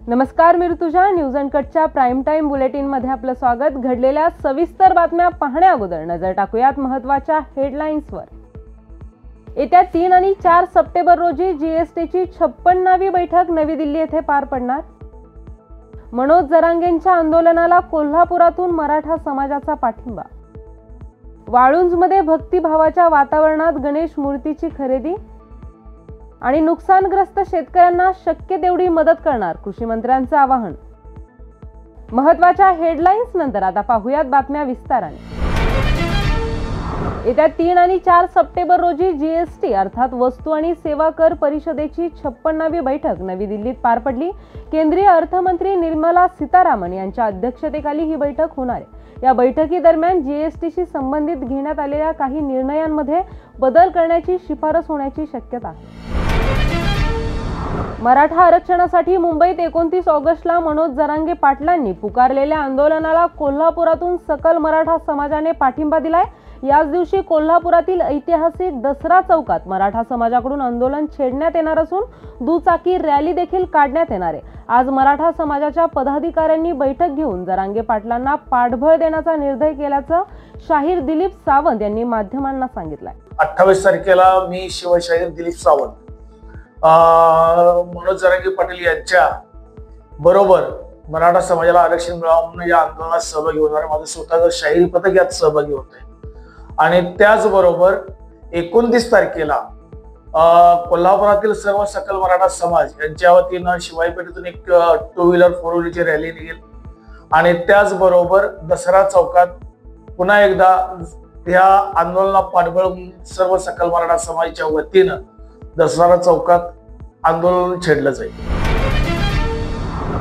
नमस्कार, मी ऋतुजा. न्यूज अनकटच्या प्राइम टाइम बुलेटिन मध्ये आपलं स्वागत. घडलेल्या सविस्तर बातम्या पाहण्या अगोदर नजर टाकूयात महत्त्वाच्या हेडलाईन्सवर. येत्या 3 आणि 4 सप्टेंबर रोजी जीएसटीची 56वी बैठक नवी दिल्ली येथे पार पडणार. मनोज जरांगेंच्या आंदोलनाला कोल्हापुरातून मराठा समाजाचा पाठिंबा. वाळुंजमध्ये भक्तिभावाच्या वातावरणात गणेश मूर्तीची खरेदी आणि नुकसानग्रस्त शेतकऱ्यांना शक्य तेवढी मदत करणार कृषी मंत्र्यांचं आवाहन. महत्त्वाच्या हेडलाईन्स नंतर आता पाहूयात बातम्या विस्ताराने. येत्या 3 आणि 4 सप्टेंबर रोजी जीएसटी अर्थात वस्तू आणि सेवा कर परिषदेची 56वी बैठक नवी दिल्लीत पार पडली. केंद्रीय अर्थमंत्री निर्मला सीतारामन यांच्या अध्यक्षतेखाली ही बैठक होणार आहे. या बैठकीदरम्यान जीएसटीशी संबंधित घेण्यात आलेल्या काही निर्णयांमध्ये बदल करण्याची शिफारस होण्याची शक्यता आहे. मराठा आरक्षणासाठी मुंबईत 29 ऑगस्टला मनोज जरांगे पाटलांनी पुकारलेल्या आंदोलनाला कोल्हापुरातून सकल मराठा समाजाने पाठिंबा दिलाय. याच दिवशी कोल्हापुरातील ऐतिहासिक दसरा चौकात मराठा समाजाकडून आंदोलन छेडण्यात येणार असून दुचाकी रॅली देखील काढण्यात येणार आहे. आज मराठा समाजाच्या पदाधिकाऱ्यांनी बैठक घेऊन जरांगे पाटलांना पाठबळ देण्याचा निर्णय केल्याचं शाहीर दिलीप सावंत यांनी माध्यमांना सांगितलंय. 28 तारखेला मी शिवशाहीर दिलीप सावंत मनोज जरांगे पाटील यांच्या बरोबर मराठा समाजाला आरक्षण मिळावं म्हणून या आंदोलनात सहभागी होणार. माझं स्वतःचं शाहिरी पथक यात सहभागी होत आहे. आणि त्याचबरोबर 29 तारखेला कोल्हापुरातील सर्व सकल मराठा समाज यांच्या वतीनं शिवाई पेठेतून एक 2 व्हीलर 4 व्हीलरची रॅली निघेल. आणि त्याचबरोबर दसरा चौकात पुन्हा एकदा या आंदोलनाला पाठबळ सर्व सकल मराठा समाजाच्या वतीनं दसरा चौकात आंदोलन छेडलं जाईल.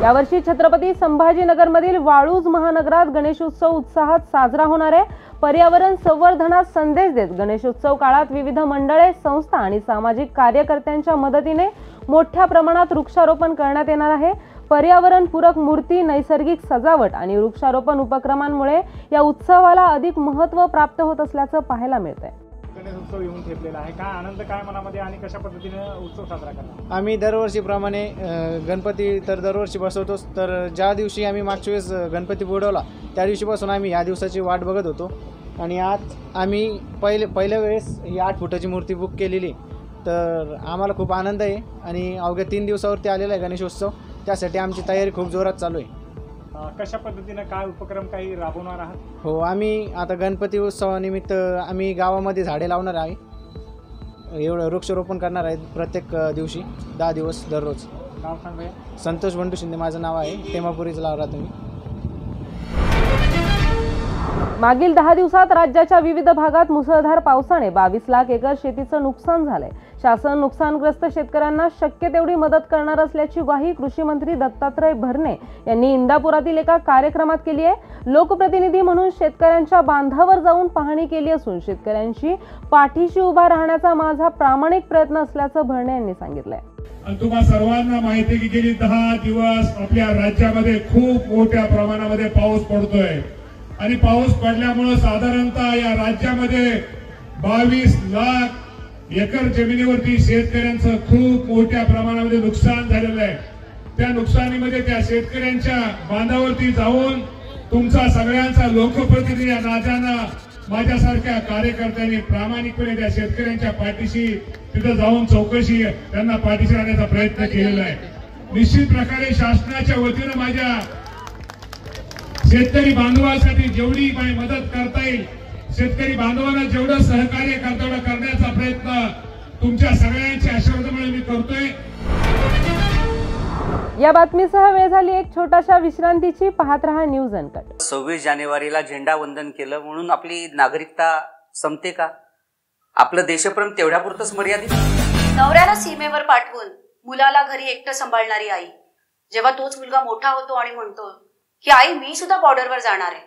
यावर्षी छत्रपती संभाजीनगरमधील वाळूज महानगरात गणेशोत्सव उत्साहात साजरा होणार आहे. पर्यावरण संवर्धनात संदेश देत गणेशोत्सव काळात विविध मंडळे, संस्था आणि सामाजिक कार्यकर्त्यांच्या मदतीने मोठ्या प्रमाणात वृक्षारोपण करण्यात येणार आहे. पर्यावरणपूरक मूर्ती, नैसर्गिक सजावट आणि वृक्षारोपण उपक्रमांमुळे या उत्सवाला अधिक महत्त्व प्राप्त होत असल्याचं पाहायला मिळतंय. गणेशोत्सव येऊन ठेपलेला आहे. काय आनंद, काय मनामध्ये आणि कशा पद्धतीने उत्सव साजरा करणार? आम्ही दरवर्षीप्रमाणे गणपती तर दरवर्षी बसवतोच. तर ज्या दिवशी आम्ही मागच्या वेळेस गणपती बुडवला त्या दिवशीपासून आम्ही या दिवसाची वाट बघत होतो. आणि आज आम्ही पहिल्या वेळेस ही 8 फुटाची मूर्ती बुक केलेली. तर आम्हाला खूप आनंद आहे आणि अवघ्या 3 दिवसावरती आलेला आहे गणेशोत्सव. त्यासाठी आमची तयारी खूप जोरात चालू आहे. कशा पद्धतीने काय उपक्रम काही राबवणार आहात? हो, आम्ही आता गणपती उत्सवानिमित्त आम्ही गावामध्ये झाडे लावणार आहे. एवढं वृक्षारोपण करणार आहे प्रत्येक दिवशी 10 दिवस दररोज. नाव सांगा. संतोष बंडू शिंदे माझं नाव आहे. टेमापुरीचं लावला तुम्ही. मागील 10 दिवसात राज्याच्या विविध भागात मुसळधार पावसाने 22 लाख एकर शेतीचं नुकसान झालंय. शासन नुकसानग्रस्त शेतकऱ्यांना शक्य तेवढी मदत करणार असल्याची ग्वाही कृषी मंत्री दत्तात्रय भरणे यांनी इंदापुरातील एका कार्यक्रमात केली आहे. लोकप्रतिनिधी म्हणून शेतकऱ्यांच्या बांधावर जाऊन पाहणी केली असून शेतकऱ्यांशी पाठीशी उभा राहण्याचा माझा प्रामाणिक प्रयत्न असल्याचं भरणे यांनी सांगितलंय. तुम्हा सर्वांना माहिती की गेली 10 दिवस आपल्या राज्यामध्ये खूप मोठ्या प्रमाणामध्ये पाऊस पडतोय. आणि पाऊस पडल्यामुळे साधारणतः या राज्यामध्ये 22 लाख एकर जमिनीवरती शेतकऱ्यांचं खूप मोठ्या प्रमाणामध्ये नुकसान झालेलं आहे. त्या नुकसानीमध्ये त्या शेतकऱ्यांच्या बांधावरती जाऊन तुमचा सगळ्यांचा लोकप्रतिनिधी राजानं माझ्यासारख्या कार्यकर्त्यांनी प्रामाणिकपणे त्या शेतकऱ्यांच्या पाठीशी तिथं जाऊन चौकशी त्यांना पाठीशी राहण्याचा प्रयत्न केलेला आहे. निश्चित प्रकारे शासनाच्या वतीनं माझ्या शेतकरी बांधवांसाठी जेवढी काही मदत करता येईल, शेतकरी बांधवांना जेवढं सहकार्य तेवढं करण्याचा प्रयत्न तुमच्या सगळ्यांच्या आशीर्वादामुळे मी करतोय. या बातमीसह वेळ झाली एक छोटाशा विश्रांतीची. पाहत रहा न्यूज अनकट. 26 जानेवारीला झेंडा वंदन केलं म्हणून आपली नागरिकता संपते का? आपलं देशप्रेम तेवढ्यापुरतच मर्यादित? नवऱ्याला सीमेवर पाठवून मुलाला घरी एकटं सांभाळणारी आई, जेव्हा तोच मुलगा मोठा होतो आणि म्हणतो की आई मी सुद्धा बॉर्डरवर जाणार आहे,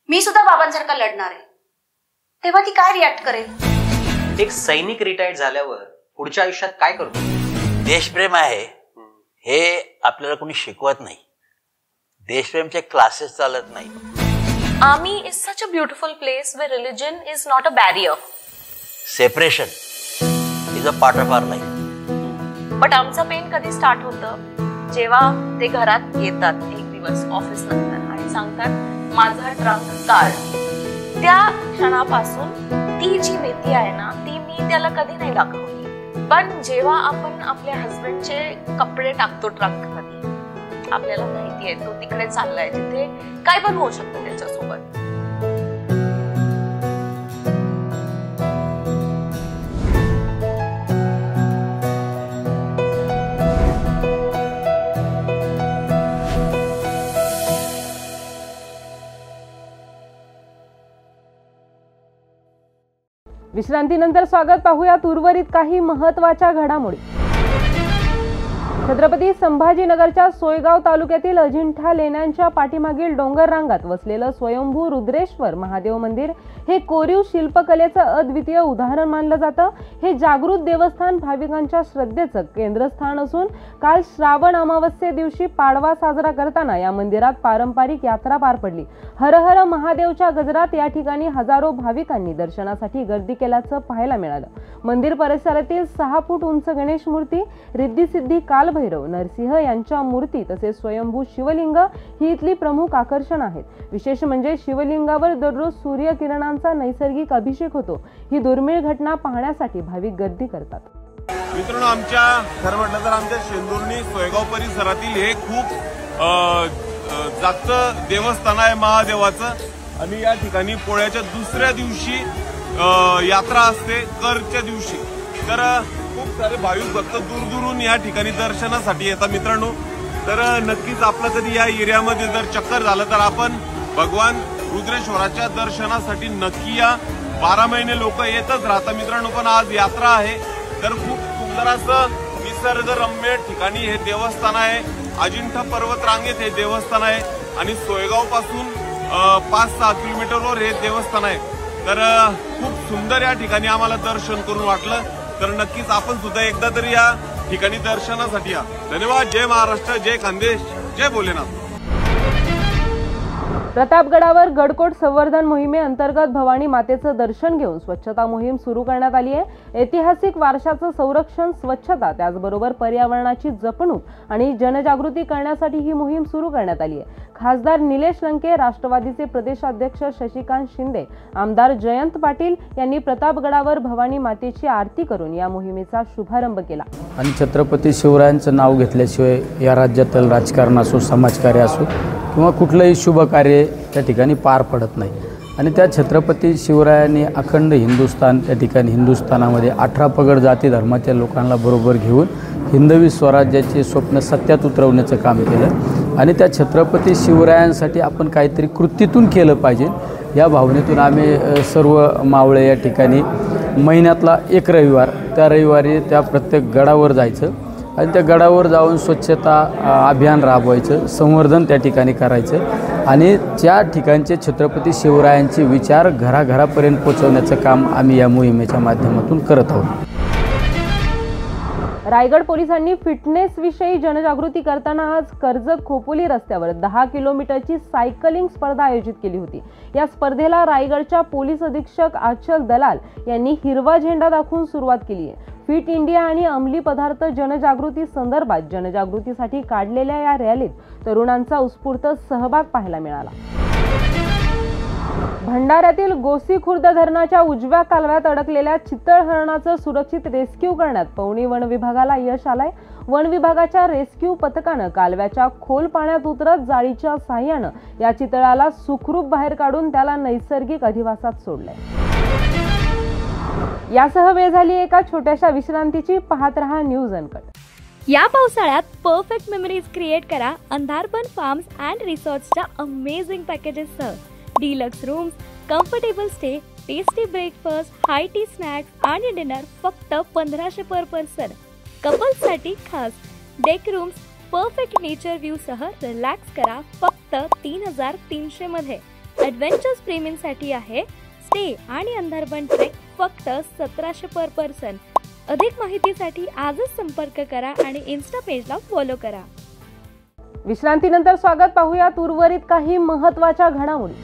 मी सुद्धा बाबांसारखा लढणार आहे, तेव्हा ती काय रिॲक्ट करेल? एक सैनिक रिटायर्ड झाल्यावर पुढच्या आयुष्यात काय करतो? देशप्रेम आहे हे आपल्याला कोणी शिकवत नाही. देशप्रेमचे क्लासेस चालत नाही. Army is such a beautiful place where religion is not a barrier. Separation is a part of our life. But आमचं पेन कधी स्टार्ट होतं जेव्हा ते घरात येतात एक दिवस ऑफिस नंतर आणि सांगतात माझा ट्रंक काढ, त्या क्षणापासून ती जी भीती आहे ना ती मी त्याला कधी नाही दाखवली. पण जेव्हा आपण आपल्या हस्बंडचे कपडे टाकतो ट्रंक मध्ये, आपल्याला माहिती आहे तो तिकडे चाललाय जिथे काय पण होऊ शकतं त्याच्यासोबत. विश्रांतीनंतर स्वागत. पाहूयात उर्वरित काही महत्त्वाच्या घडामोडी. छत्रपती संभाजीनगरच्या सोयगाव तालुक्यातील अजिंठा लेण्यांच्या पाठीमागील डोंगर रांगात वसलेलं स्वयंभू रुद्रेश्वर महादेव मंदिर हे कोरीव शिल्पकलेचं अद्वितीय उदाहरण मानलं जातं. हे जागृत देवस्थान भाविकांच्या श्रद्धेचं केंद्रस्थान असून काल श्रावण अमावस्ये दिवशी पाडवा साजरा करताना या मंदिरात पारंपरिक यात्रा पार पडली. हर हर महादेवच्या गजरात या ठिकाणी हजारो भाविकांनी दर्शनासाठी गर्दी केल्याचं पाहायला मिळालं. मंदिर परिसरातील 6 फूट उंच गणेश मूर्ती, रिद्धी-सिद्धी कालभैरव, नरसिंह यांच्या मूर्ती तसेच स्वयंभू शिवलिंग ही इथली प्रमुख आकर्षण आहेत. विशेष म्हणजे शिवलिंगावर दररोज सूर्यकिरणांचा नैसर्गिक अभिषेक होतो. ही दुर्मिळ घटना पाहण्यासाठी भाविक गर्दी करतात. मित्रांनो, आमच्या खरं म्हटलं तर आमच्या शेंदुर्णी सोयगाव परिसरातील हे खूप जागतं देवस्थान आहे महादेवाचं आणि या ठिकाणी पोळ्याच्या दुसऱ्या दिवशी यात्रा असते. करच्या दिवशी तर खूप सारे भाविक भक्त दूरदूरून या ठिकाणी दर्शनासाठी येतात. मित्रांनो, तर नक्कीच आपलं कधी या एरियामध्ये जर चक्कर झालं तर आपण भगवान रुद्रेश्वराच्या दर्शनासाठी नक्की या. 12 महिने लोक येतच राहतात मित्रांनो. पण आज यात्रा आहे तर खूप सुंदर असं निसर्गरम्य ठिकाणी हे देवस्थान आहे. अजिंठा पर्वत रांगेत हे देवस्थान आहे आणि सोयगाव पासून 5-6 किलोमीटरवर हे देवस्थान आहे. तर खूप सुंदर या ठिकाणी आम्हाला दर्शन करून वाटलं. तर नक्कीच आपण सुद्धा एकदा तरी या ठिकाणी दर्शनासाठी या. धन्यवाद. जय महाराष्ट्र, जय खानदेश, जय भोलेनाथ. प्रतापगडावर गडकोट संवर्धन मोहिमेअंतर्गत भवानी मातेचं दर्शन घेऊन स्वच्छता मोहीम सुरू करण्यात आली आहे. ऐतिहासिक वारशाचं संरक्षण, स्वच्छता त्याचबरोबर पर्यावरणाची जपणूक आणि जनजागृती करण्यासाठी ही मोहीम सुरू करण्यात आली आहे. खासदार निलेश लंके, राष्ट्रवादीचे प्रदेशाध्यक्ष शशिकांत शिंदे, आमदार जयंत पाटील यांनी प्रतापगडावर भवानी मातेची आरती करून या मोहिमेचा शुभारंभ केला. आणि छत्रपती शिवरायांचं नाव घेतल्याशिवाय या राज्यातील राजकारण असो, समाजकार्य असो किंवा कुठलंही शुभ कार्य त्या ठिकाणी पार पडत नाही. आणि त्या छत्रपती शिवरायांनी अखंड हिंदुस्थान, त्या ठिकाणी हिंदुस्थानामध्ये 18 पगड जाती धर्माच्या लोकांना बरोबर घेऊन हिंदवी स्वराज्याचे स्वप्न सत्यात उतरवण्याचं काम केलं. आणि त्या छत्रपती शिवरायांसाठी आपण काहीतरी कृतीतून केलं पाहिजे या भावनेतून आम्ही सर्व मावळे या ठिकाणी महिन्यातला एक रविवार, त्या रविवारी त्या प्रत्येक गडावर जायचं आणि त्या गडावर जाऊन स्वच्छता अभियान राबवायचं, संवर्धन त्या ठिकाणी करायचं आणि त्या ठिकाणचे छत्रपती शिवरायांचे विचार घराघरापर्यंत पोहोचवण्याचं काम आम्ही या मोहिमेच्या माध्यमातून करत आहोत. रायगड पोलिसांनी फिटनेस विषयी जनजागृती करताना आज कर्जत खोपोली रस्त्यावर 10 किलोमीटरची सायकलिंग स्पर्धा आयोजित केली होती. या स्पर्धेला रायगडच्या पोलीस अधीक्षक आचल दलाल यांनी हिरवा झेंडा दाखवून सुरुवात केली आहे. फिट इंडिया आणि अंमली पदार्थ जनजागृती संदर्भात जनजागृतीसाठी काढलेल्या या रॅलीत तरुणांचा उत्स्फूर्त सहभाग पाहायला मिळाला. भंडाऱ्यातील गोसी खुर्द धरणाच्या उजव्या कालव्यात अडकलेल्या चितळ हरणाचं सुरक्षित रेस्क्यू करण्यात पवनी वन विभागाला यश आलंय. वन विभागाच्या रेस्क्यू पथकानं कालव्याच्या खोल पाण्यात उतरत जाळीच्या साह्यानं या चितळाला सुखरूप बाहेर काढून त्याला नैसर्गिक अधिवासात सोडलंय. यासह वेळ झाली एका छोट्याशा विश्रांतीची. पाहत रहा न्यूज अनकट. या पावसाळ्यात परफेक्ट मेमरीज क्रिएट करा अंधारपन फार्म्स अँड रिसॉर्ट्सच्या अमेझिंग पॅकेजेससह. Deluxe rooms, comfortable stay, tasty breakfast, high tea snacks आणि डिनर फक्त 1500 पर पर्सन. कपल्ससाठी खास deck rooms, perfect nature view सह रिलॅक्स करा फक्त 3300 मध्ये. ॲडव्हेंचर्स प्रेमींसाठी आहे स्टे आणि अंधारबन ट्रेक फक्त 1700 पर पर्सन. अधिक माहितीसाठी आजच संपर्क करा आणि इन्स्टा पेजला फॉलो करा. विश्रांतीनंतर स्वागत. पाहूयात उर्वरित काही महत्त्वाच्या घडामोडी.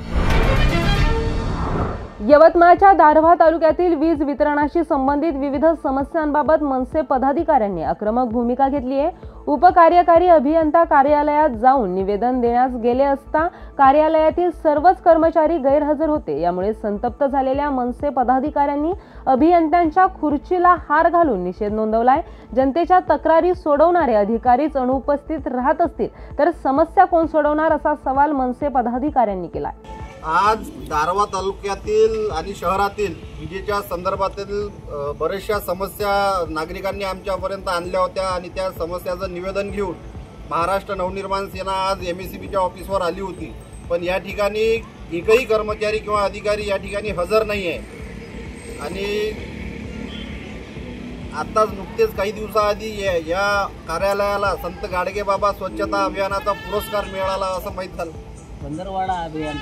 यवतमाळच्या दारव्हा तालुक्यातील वीज वितरणाशी संबंधित विविध समस्यांबाबत मनसे पदाधिकाऱ्यांनी आक्रमक भूमिका घेतली आहे। उपकार्यकारी अभियंता कार्यालयात जाऊन निवेदन देण्यास गेले असता कार्यालयातील सर्वच कर्मचारी गैरहजर होते। यामुळे संतप्त झालेल्या मनसे पदाधिकाऱ्यांनी अभियंत्यांच्या खुर्चीला हार घालून निषेध नोंदवलाय। जनतेच्या तक्रारी सोडवणारे अधिकारीच अनुपस्थित राहत असतील तर समस्या कोण सोडवणार असा सवाल मनसे पदाधिकाऱ्यांनी केलाय। आज दारव्हा तालुक्यातील आणि शहरातील विजेच्या संदर्भातील बऱ्याचशा समस्या नागरिकांनी आमच्यापर्यंत आणल्या होत्या आणि त्या समस्याचं निवेदन घेऊन महाराष्ट्र नवनिर्माण सेना आज MSCBच्या ऑफिसवर आली होती। पण या ठिकाणी एकही कर्मचारी किंवा अधिकारी या ठिकाणी हजर नाही आहे आणि आताच नुकतेच काही दिवसाआधी या कार्यालयाला संत गाडगेबाबा स्वच्छता अभियानाचा पुरस्कार मिळाला असं माहीत झालं। पंधरवाडा अभियान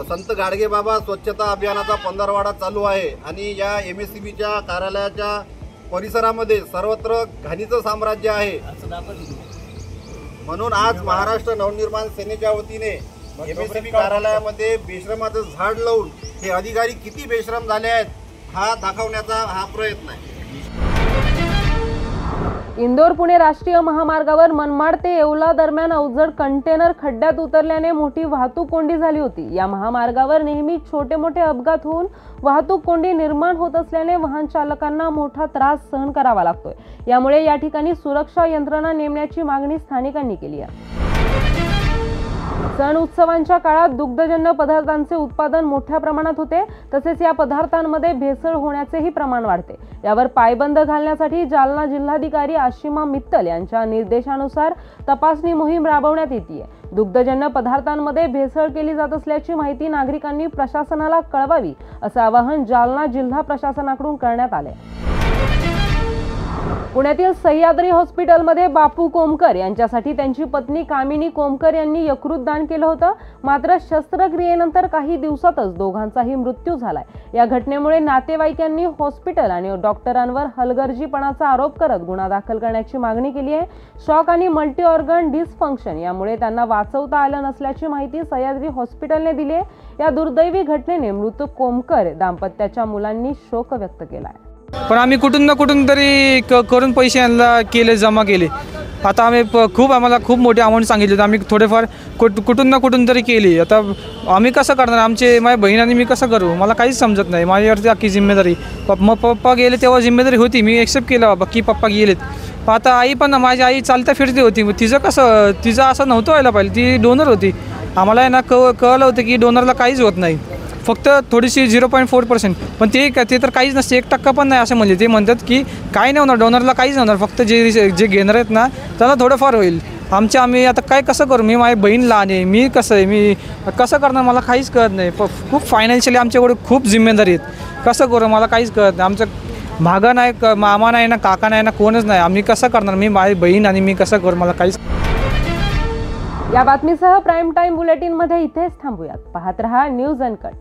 संत गाडगेबाबा स्वच्छता अभियानाचा पंधरवाडा चालू आहे आणि या MSCBच्या कार्यालयाच्या परिसरामध्ये सर्वत्र घाणीचं साम्राज्य आहे। म्हणून आज महाराष्ट्र नवनिर्माण सेनेच्या वतीने MSCB कार्यालयामध्ये बेश्रमाचं झाड लावून हे अधिकारी किती बेश्रम झाले आहेत हा दाखवण्याचा हा प्रयत्न आहे। इंदोर पुणे राष्ट्रीय महामार्गावर मनमाड ते येवला दरम्यान अवजड कंटेनर खड्ड्यात उतरल्याने मोठी वाहतूक कोंडी झाली होती। या महामार्गावर नेहमी छोटे मोठे अपघात होऊन वाहतूक कोंडी निर्माण होत असल्याने वाहन चालकांना मोठा त्रास सहन करावा लागतोय। यामुळे या ठिकाणी सुरक्षा यंत्रणा नेमण्याची मागणी स्थानिकांनी केली आहे। सण उत्सवांच्या काळात दुग्धजन्य पदार्थांचे उत्पादन मोठ्या प्रमाणात होते, तसेच या पदार्थांमध्ये भेसळ होण्याचेही प्रमाण वाढते। यावर पायबंद घालण्यासाठी जालना जिल्हाधिकारी आशिमा मित्तल यांच्या निर्देशानुसार तपासणी मोहीम राबवण्यात येते। दुग्धजन्य पदार्थांमध्ये भेसळ केली जात असल्याची माहिती नागरिकांनी प्रशासनाला कळवावी असं आवाहन जालना जिल्हा प्रशासनाकडून करण्यात आले। पुण्यातील सह्याद्री हॉस्पिटलमध्ये बापू कोमकर यांच्यासाठी त्यांची पत्नी कामिनी कोमकर यांनी यकृत दान केलं होतं। मात्र शस्त्रक्रियेनंतर काही दिवसातच दोघांचाही मृत्यू झालाय। या घटनेमुळे नातेवाईकांनी हॉस्पिटल आणि डॉक्टरांवर हलगर्जीपणाचा आरोप करत गुन्हा दाखल करण्याची मागणी केली आहे। शॉक आणि मल्टी ऑर्गन डिसफंक्शन यामुळे त्यांना वाचवता आलं नसल्याची माहिती सह्याद्री हॉस्पिटलने दिली आहे। या दुर्दैवी घटनेने मृत कोमकर दाम्पत्याच्या मुलांनी शोक व्यक्त केलाय। पण आम्ही कुठून ना कुठून तरी करून पैसे यांना केले, जमा केले। आता आम्ही आम्हाला खूप मोठी अमाऊंट सांगितली, आम्ही थोडेफार कुठून ना कुठून तरी केली। आता आम्ही कसं करणार, माझ्या बहिणाने मी कसं करू, मला काहीच समजत नाही। माझ्यावरती अख्खी जिम्मेदारी, पप्पा गेले तेव्हा जिम्मेदारी होती, मी एक्सेप्ट केलं बाबा की पप्पा गेलेत। आता आई पण, माझी आई चालता फिरती होती, तिचं असं नव्हतं व्हायला पाहिजे। ती डोनर होती, आम्हाला आहे ना कळलं होतं की डोनरला काहीच होत नाही, फक्त थोडीशी 0.4%, पण ते तर काहीच नसते, 1% पण नाही असं म्हणजे। ते म्हणतात की काही नाही होणार, डोनरला काहीच होणार, फक्त जे घेणार आहेत ना त्याला थोडंफार होईल। आम्ही आता कसं करू, माझी बहीण लहान आहे, मी कसं करणार, मला काहीच कळत नाही। खूप फायनान्शियली आमच्याकडे खूप जिम्मेदारी आहेत, कसं करू मला काहीच कळत नाही। आमचं भागा नाही, मामा नाही ना, काका नाही ना, कोणच नाही, आम्ही कसं करणार, माझी बहीण आणि मी कसं करू, मला काहीच। या बातमीसह प्राईम टाइम बुलेटिन मध्ये इथेच थांबूयात। पाहत रहा न्यूज अनकट।